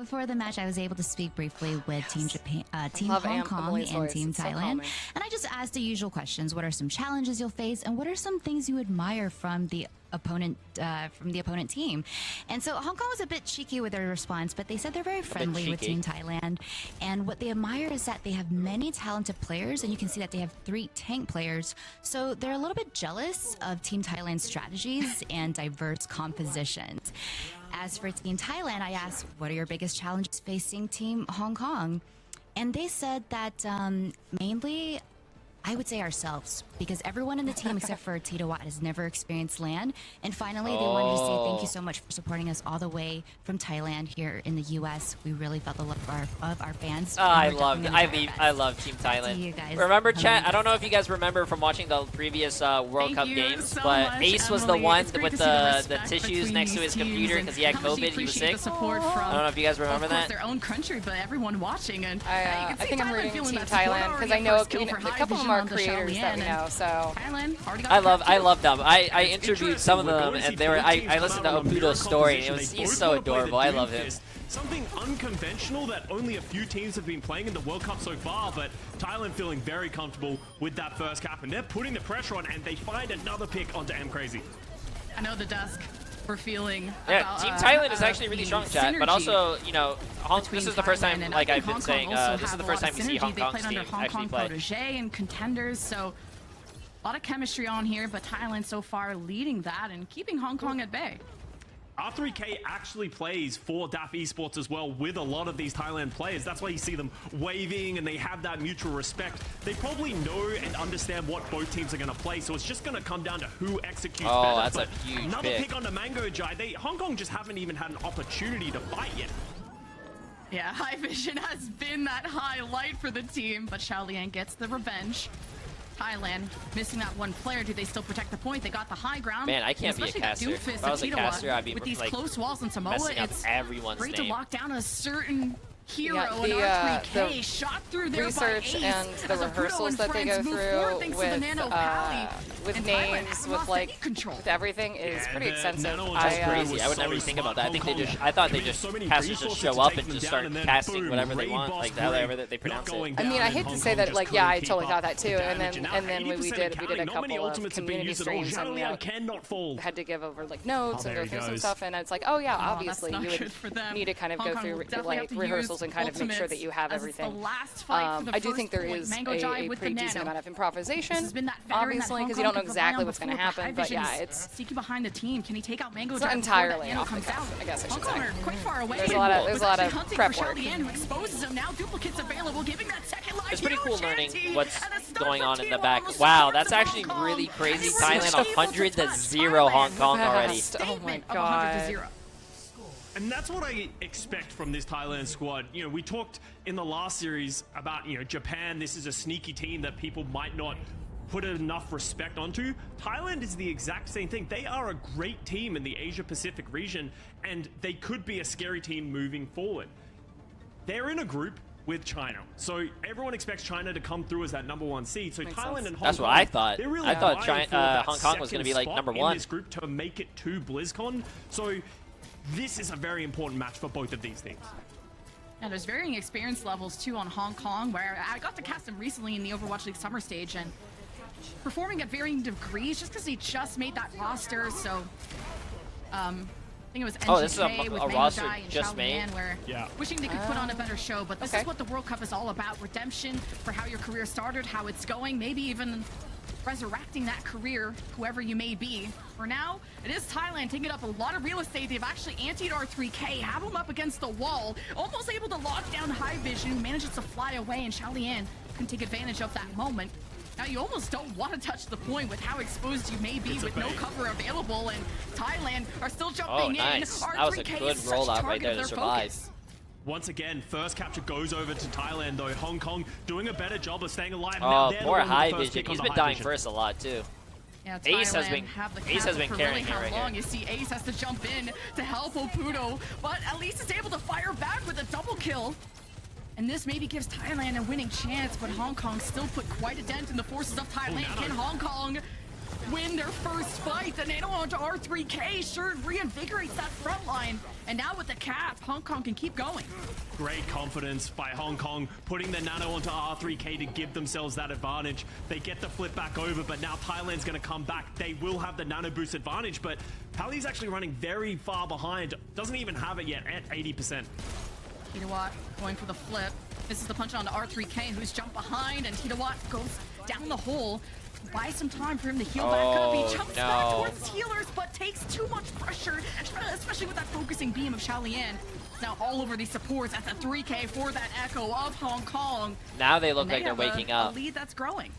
Before the match, I was able to speak briefly with Team Japan, Team love Hong Kong Emily's and voice. Team It's so Thailand, calming. and I just asked the usual questions: what are some challenges you'll face, and what are some things you admire from the opponent team? And so Hong Kong was a bit cheeky with their response, but they said they're very friendly with Team Thailand, and what they admire is that they have many talented players, and you can see that they have 3 tank players, so they're a little bit jealous of Team Thailand's strategies and diverse compositions. As for Team Thailand, I asked, what are your biggest challenges facing Team Hong Kong? And they said that mainly, I would say ourselves, because everyone in the team except for Tito Watt has never experienced LAN. And finally, they wanted to say thank you so much for supporting us all the way from Thailand here in the U.S. We really felt the love of our fans. I love Team Thailand. You guys. Remember, chat? I don't know if you guys remember from watching the previous World Cup games, but Ace was the one with the tissues next to his computer because he had COVID. He was sick. I don't know if you guys remember that. Their own country, but everyone watching, and I think I'm rooting Team Thailand because I know a couple of them are creators that we know. So I love them. I interviewed some of them, and they were. I listened to Opudo's story, and he's so adorable. I love him. Something unconventional that only a few teams have been playing in the World Cup so far, but Thailand feeling very comfortable with that first cap, and they're putting the pressure on, and they find another pick onto M Crazy. I know the dusk. We're feeling. Yeah, about, Team Thailand is actually really strong, chat. But also, you know, this is the first time, like I've been saying, this is the first time we see Hong Kong's team actually play. Protégé and contenders, so a lot of chemistry on here, but Thailand so far leading that and keeping Hong Kong at bay. R3K actually plays for DAF Esports as well with a lot of these Thailand players. That's why you see them waving and they have that mutual respect. They probably know and understand what both teams are going to play, so it's just going to come down to who executes better. Oh, that's but a huge another pick. pick on the Mango Jai. Hong Kong just haven't even had an opportunity to fight yet. Yeah, High Vision has been that highlight for the team, but Xiaolian gets the revenge. Thailand missing that one player. Do they still protect the point? They got the high ground. Man, I can't be a caster. If I was a caster, I'd be with these like close walls in Samoa. messing up It's everyone's great name. to lock down a certain hero. Yeah, and R3K shot through there research by Ace and the rehearsals that they go through with names, with like with everything is pretty extensive. That's crazy. I would never think about that. I thought they just casters just show up and just start casting whatever they want, like however they pronounce it. I mean, I hate to say that, like, yeah, I totally thought that too, and then we did a couple of community streams and had to give over like notes and go through some stuff, and it's like, oh yeah, obviously you would need to kind of go through like rehearsals and kind of make sure that you have everything. I do think there is a pretty decent amount of improvisation, obviously, because you don't know exactly what's going to happen, but yeah, it's Sneaky behind the team. Can he take out Mango? It's not entirely off the cuff, I guess I should say. Quite far away. There's a lot of prep work. Who exposes him now? Duplicates available, giving that second life. It's pretty cool learning what's going on in the back. Wow, that's actually really crazy. Thailand 100-0 Hong Kong already. Oh my god. And that's what I expect from this Thailand squad. You know, we talked in the last series about, you know, Japan. This is a sneaky team that people might not put enough respect onto. Thailand is the exact same thing. They are a great team in the Asia-Pacific region, and they could be a scary team moving forward. They're in a group with China, so everyone expects China to come through as that #1 seed. So Thailand and Hong Kong, that's what I thought. Really I thought Hong Kong was going to be like #1 in this group to make it to BlizzCon. So this is a very important match for both of these teams. Yeah, there's varying experience levels too on Hong Kong, where I got to cast them recently in the Overwatch League summer stage, and performing at varying degrees just because he just made that roster. So I think it was NGK this is a with roster Mango Jai and just made. where wishing they could put on a better show, but this is what the World Cup is all about: redemption for how your career started, how it's going, maybe even resurrecting that career, whoever you may be. For now, it is Thailand taking up a lot of real estate. They've actually antied R3K, have him up against the wall, almost able to lock down High Vision, who manages to fly away, and Xiaolian can take advantage of that moment. Now, you almost don't want to touch the point with how exposed you may be with no cover available, and Thailand are still jumping in. R3K that was a good rollout right there to survive. Once again, first capture goes over to Thailand, though. Hong Kong doing a better job of staying alive. Oh, poor High Vision. He's been dying first a lot, too. Yeah, Ace has been carrying it right here. here. You see Ace has to jump in to help Opudo, but at least is able to fire back with a double kill. And this maybe gives Thailand a winning chance, but Hong Kong still put quite a dent in the forces of Thailand. Can Hong Kong win their first fight. The nano onto R3K sure reinvigorates that front line. And now with the cap, Hong Kong can keep going. Great confidence by Hong Kong, putting the nano onto R3K to give themselves that advantage. They get the flip back over, but now Thailand's going to come back. They will have the nano boost advantage, but Pali's actually running very far behind. Doesn't even have it yet at 80%. Titawat going for the flip. This is the punch on to R3K, who's jumped behind, and Titawat goes down the hole. Buys some time for him to heal back up. He jumps back towards healers, but takes too much pressure, especially with that focusing beam of Xiaolian. Now all over these supports at the 3K for that echo of Hong Kong. Now they look like they're waking up. A lead that's growing.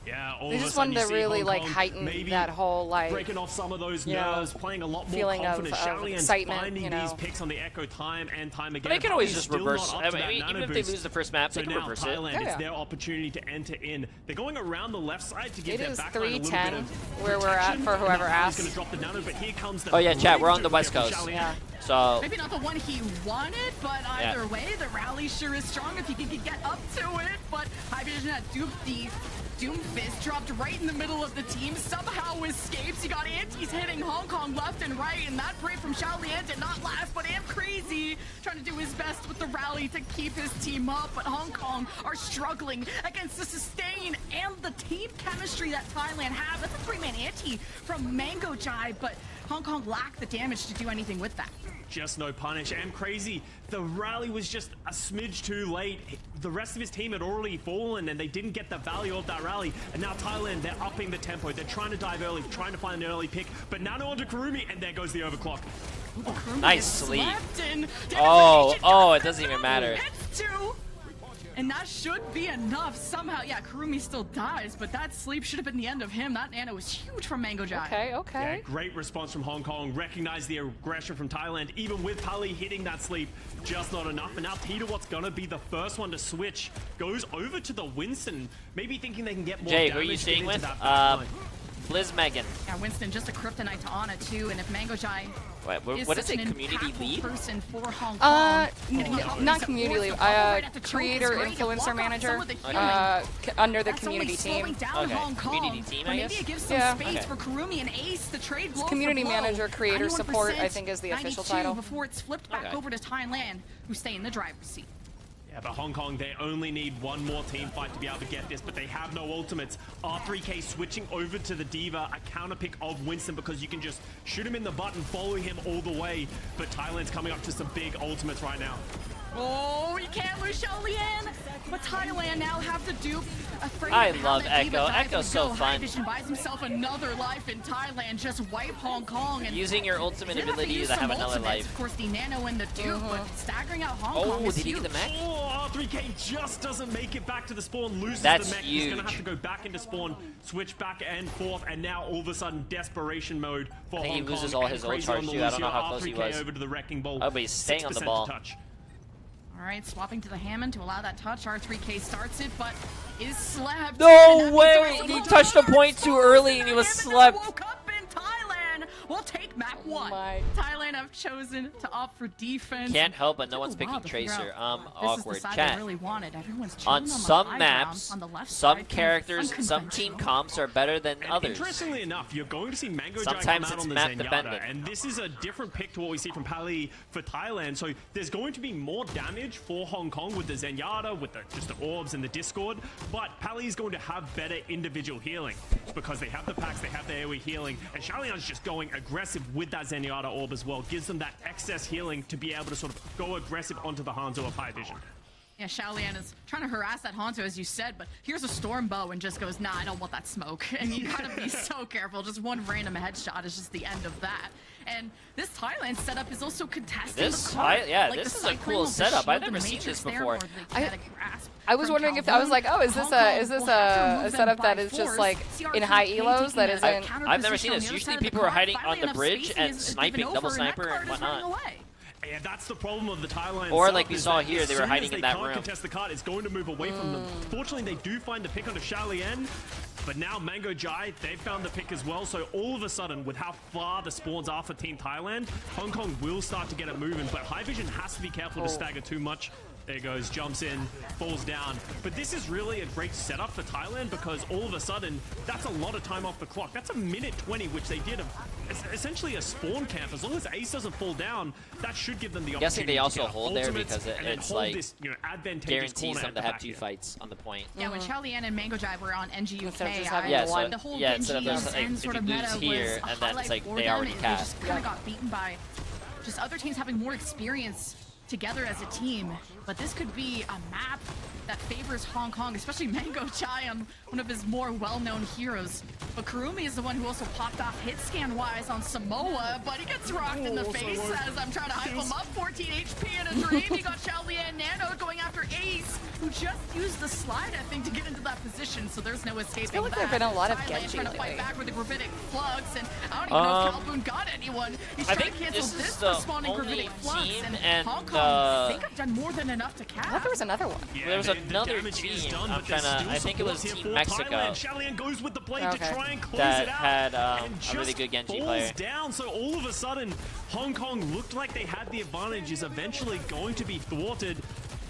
Yeah, they just wanted to really like heighten that whole like breaking off some of those nerves, playing a lot more feeling confident. of excitement, finding these picks on the Echo time and time again. But they can always just reverse. I mean, even if they lose the first map, they can reverse Thailand, it's their opportunity to enter in. They're going around the left side to give their backline a little bit of where we're at for whoever asks. Going to drop the nano, but here comes the oh yeah, chat. We're on the West Coast. Yeah. So maybe not the one he wanted, but either way, the rally sure is strong if he could get up to it. But High Vision had Doomfist dropped right in the middle of the team, somehow escapes. He got antis hitting Hong Kong left and right, and that break from Xiaolian did not last, but Crazy trying to do his best with the rally to keep his team up, but Hong Kong are struggling against the sustain and the team chemistry that Thailand have. That's a 3-man anti from Mango Jai, but Hong Kong lack the damage to do anything with that. Just no punish. And Crazy, the rally was just a smidge too late. The rest of his team had already fallen and they didn't get the value of that rally. And now Thailand, they're upping the tempo. They're trying to dive early, trying to find an early pick. But now onto Kurumi, and there goes the overclock. Ooh, nice sleep. Oh, it doesn't even matter. And that should be enough. Somehow, yeah, Kurumi still dies, but that sleep should have been the end of him. That nano was huge from Mango Jai. Okay. Yeah, great response from Hong Kong. Recognize the aggression from Thailand. Even with Pali hitting that sleep, just not enough. And now Titawat's gonna be the first one to switch. Goes over to the Winston, maybe thinking they can get more Jay, damage. who are you staying with? Blizz Megan. Yeah, Winston, just a kryptonite to Ana too, and if Mango Jai what is it, community lead? Person for Hong Kong, not community lead, creator influencer manager under the community team. Community team, I guess? Maybe it gives some space for Kurumi and Ace to trade blow community manager, creator support, I think is the official title. Before it's flipped back over to Thailand, who stay in the driver's seat. Yeah, but Hong Kong, they only need one more team fight to be able to get this, but they have no ultimates. R3K switching over to the Diva, a counter pick of Winston because you can just shoot him in the butt and follow him all the way. But Thailand's coming up to some big ultimates right now. Oh, he can't lose Xiaolian, but Thailand now have to dupe. I love Echo. Echo's so fun. Vision buys himself another life in Thailand, just wipe Hong Kong. And using your ultimate ability to have another life. Of course, the nano and the dupe, but staggering out Hong Kong is did he huge. get the mech? Oh, R3K just doesn't make it back to the spawn, loses That's the mech. huge. He's going to have to go back into spawn, switch back and forth, and now all of a sudden desperation mode for Hong Kong. He loses all his ult charge too. I don't know how close he was. Over to the wrecking ball. Oh, but he's staying on the ball. All right, swapping to the Hammond to allow that touch. R3K starts it, but is slapped. No way! He touched a point too early and he was slept. Woke up in Thailand. We'll take map 1. Thailand have chosen to opt for defense. Can't help but no one's picking Tracer. Awkward. This is the Chat. really wanted. Everyone's On some the maps, on the left some side, characters, some team comps are better than others. Interestingly enough, you're going to see Mango Jai come Sometimes out it's on the map Zenyatta, dependent. and this is a different pick to what we see from Pali for Thailand. So there's going to be more damage for Hong Kong with the Zenyatta, with just the orbs and the Discord, but Pali is going to have better individual healing because they have the packs, they have the AoE healing, and Xiaolian's just going aggressive with that Zenyatta orb as well. Gives them that excess healing to be able to sort of go aggressive onto the Hanzo of High Vision. Yeah, Xiaolian is trying to harass that Hanzo, as you said, but here's a storm bow and just goes, nah, I don't want that smoke. And you gotta be so careful. Just one random headshot is just the end of that. And this Thailand setup is also contesting this the card. This is a cool setup. I've never seen this before. I was wondering if I was like, oh, is this a setup that is just like in high elos that isn't? I've never seen this. Usually people are hiding on the bridge and sniping, double sniper and whatnot. Yeah, that's the problem of the Thailand. Or like we saw here, they were hiding in that room. Contest the card, it's going to move away from them. Fortunately, they do find the pick onto Xiaolian. But now Mango Jai, they've found the pick as well. So all of a sudden, with how far the spawns are for Team Thailand, Hong Kong will start to get it moving. But High Vision has to be careful to stagger too much. There goes, jumps in, falls down. But this is really a great setup for Thailand because all of a sudden, that's a lot of time off the clock. That's a minute 20, which they did essentially a spawn camp. As long as Ace doesn't fall down, that should give them the opportunity. Guessing they also hold there because it's like this, guarantees them to have 2 fights on the point. Yeah, when Xiaolian and Mango Jai were on NG UK, the whole instead of Genji there's and sort of meta here was and then it's like for they them, already and cast. They just kind of got beaten by just other teams having more experience together as a team. But this could be a map that favors Hong Kong, especially Mango Jai on one of his more well-known heroes. But Kurumi is the one who also popped off hit scan-wise on Samoa, but he gets rocked in the face as I'm trying to hype him up. 14 HP in a dream. He got Xiaolian Nano going after Ace, who just used the slide, I think, to get into that position, so there's no escaping that. I feel like there have been a lot of Thailand Genji trying to fight lately. back with the gravitic flux, and I don't even know if Calboon got anyone. He's I trying think to cancel this is this the respawning only gravitic flux, team and and, Hong Kong, I think I've done more than enough to I thought cap. there was another one. Yeah, There was the another damage is team. done, I'm but there's trying to. still I think it was support here Team for Mexico Thailand. Xiaolian goes with the blade to try and close that it out. had and a really good Genji falls player. down. So all of a sudden, Hong Kong looked like they had the advantage. Is eventually going to be thwarted.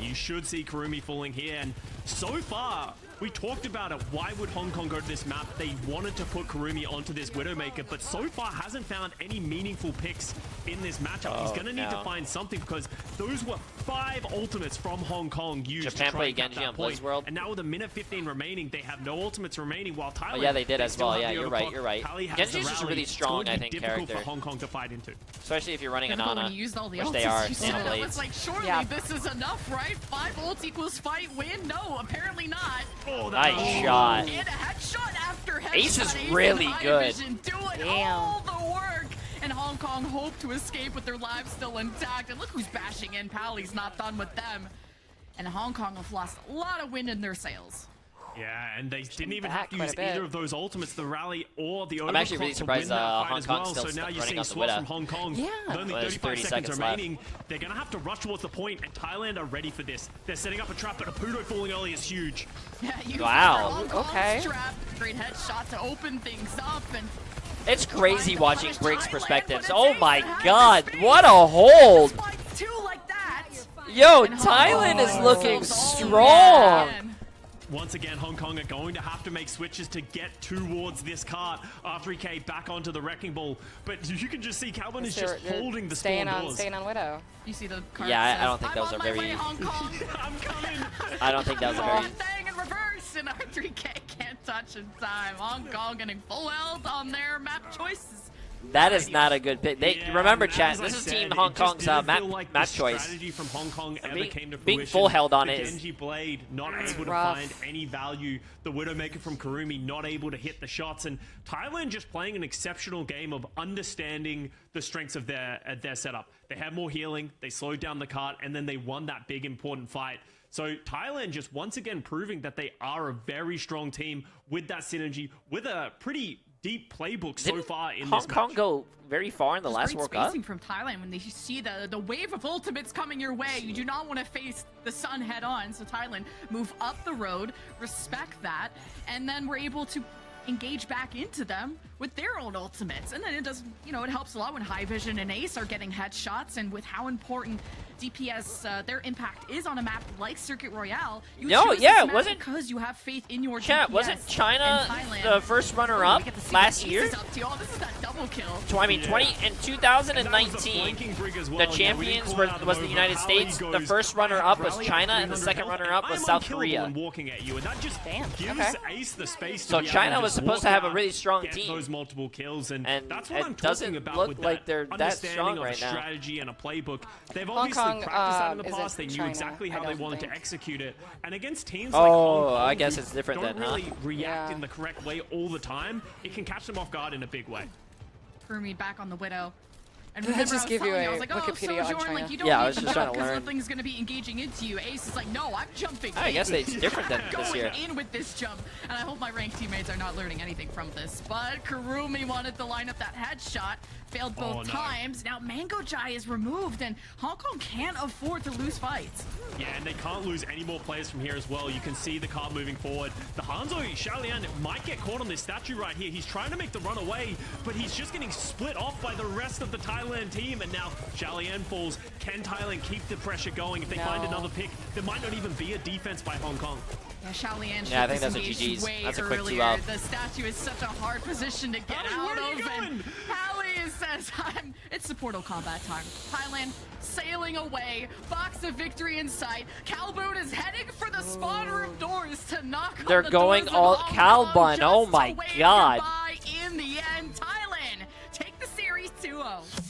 You should see Kurumi falling here, and so far. We talked about it. Why would Hong Kong go to this map? They wanted to put Kurumi onto this Widowmaker, but so far hasn't found any meaningful picks in this matchup. He's going to need to find something because those were 5 ultimates from Hong Kong used Japan to try played and get Genji that on point. Blizzworld. And now with a minute 15 remaining, they have no ultimates remaining, while Thailand... Oh, yeah, they did as still well. have Yeah, the you're overclock. right. You're right. Pally has Genji's the just a rally. really It's strong, going to I be think, difficult character. for Hong Kong to fight into. Especially if you're running an When Ana, he used all the which ults, they are, you saw, and I blades. was like, surely this is enough, right? 5 ults equals fight win? No, apparently not. Oh, Nice shot. And a headshot after headshot. Ace is and really High good. Vision doing all the work. And Hong Kong hope to escape with their lives still intact. And look who's bashing in. Pally's not done with them. And Hong Kong have lost a lot of wind in their sails. Yeah, and they didn't even have to use quite a bit. either of those ultimates, the rally or the overclock, I'm actually really to surprised, win that fight Hong as Kong's well. still So now you're running seeing on the swaps Widow. from Hong Kong. Yeah. With only Well, there's 35 30 seconds seconds left. remaining. They're going to have to rush towards the point, and Thailand are ready for this. They're setting up a trap, but Apudo falling early is huge. Yeah, you Wow. Hong Kong's Okay. trap. Great headshot to open things up. And It's crazy watching Briggs' Thailand, perspectives. but Oh it's my Ace that has god, the what a speed. hold! Spikes too like that. Yo, And Hong Thailand Kong is looking themselves all strong. in. Once again, Hong Kong are going to have to make switches to get towards this cart. R3K back onto the Wrecking Ball. But you can just see Calvin is just holding the spawn doors. Staying on Widow. You see the card Yeah, I says, don't think that was "I'm a on my very- way, Hong Kong." I'm coming. I don't think that was a very... One thing in reverse, and R3K can't touch in time. Hong Kong getting full health on their map choices. That is not a good pick. They Yeah, remember, and chat. as I This is said, Team it Hong just Kong's didn't map feel like match the choice. strategy from Hong Kong ever being- came to being fruition. full held on the it is- Genji Blade not able to rough. find any value. The Widowmaker from Kurumi not able to hit the shots, and Thailand just playing an exceptional game of understanding the strengths of their setup. They had more healing, they slowed down the cart, and then they won that big important fight. So Thailand just once again proving that they are a very strong team with that synergy, with a pretty deep playbook so far in Hong this Kong match. go very far in the last Great World Cup? spacing from Thailand when they see the wave of ultimates coming your way. You do not want to face the sun head on. So Thailand move up the road, respect that, and then we're able to engage back into them with their own ultimates. And then it does, you know, it helps a lot when High Vision and Ace are getting headshots, and with how important DPS, their impact is on a map like Circuit Royale. You No, choose yeah, this map wasn't- because you have faith in your Chat, DPS. wasn't China and Thailand. the first runner-up We get to see last what Ace year? is up to. Oh, this is that double kill. I mean, Yeah. 20 in And that was the 2019, flanking brig as well. the Yeah, we champions didn't call was out the Nova. United Pally States. The goes, first runner-up was rally China, at and the 300 second health, runner-up and was I'm South unkillable Korea. and walking at you, and that just gives okay. Ace the space to So be able China to was just supposed to walk have a out, really strong get team. those multiple kills, and And that's what it I'm doesn't talking about look with like that they're that understanding strong of right a now. strategy and a playbook. They've Hong obviously Kong, practiced that in the isn't past. They knew China, exactly I how they don't wanted to think. execute it, and against teams like Hong Oh, Kong, I guess who it's different don't then, huh? really react Yeah. in the correct way all the time, it can catch them off guard in a big way. Kurumi back on the Widow. And Did I remember, just I was give you telling you, I a was like, oh, Wikipedia on Sojourn, China? like, you don't Yeah, I need was to just trying to because learn. nothing's going to be engaging into you. Ace is like, no, I'm jumping. I guess it's different than I'm this going year. in with this jump. And I hope my ranked teammates are not learning anything from this. But Kurumi wanted to line up that headshot. Failed both times. Now Mango Jai is removed, and Hong Kong can't afford to lose fights. Yeah, and they can't lose any more players from here as well. You can see the card moving forward. The Hanzo Xiaolian might get caught on this statue right here. He's trying to make the run away, but he's just getting split off by the rest of the Thailand team. And now Xiaolian falls. Can Thailand keep the pressure going? If they find another pick, there might not even be a defense by Hong Kong. Yeah, Xiaolian I think that's a GG's. That's a quick 2-out. The statue is such a hard position to get out of. And Hallie says, it's the Portal combat time. Thailand sailing away. Box of victory in sight. Calboon is heading for the spawn room doors to knock on the They're going all Calbun. Oh my god. In the end, Thailand take the series 2-0.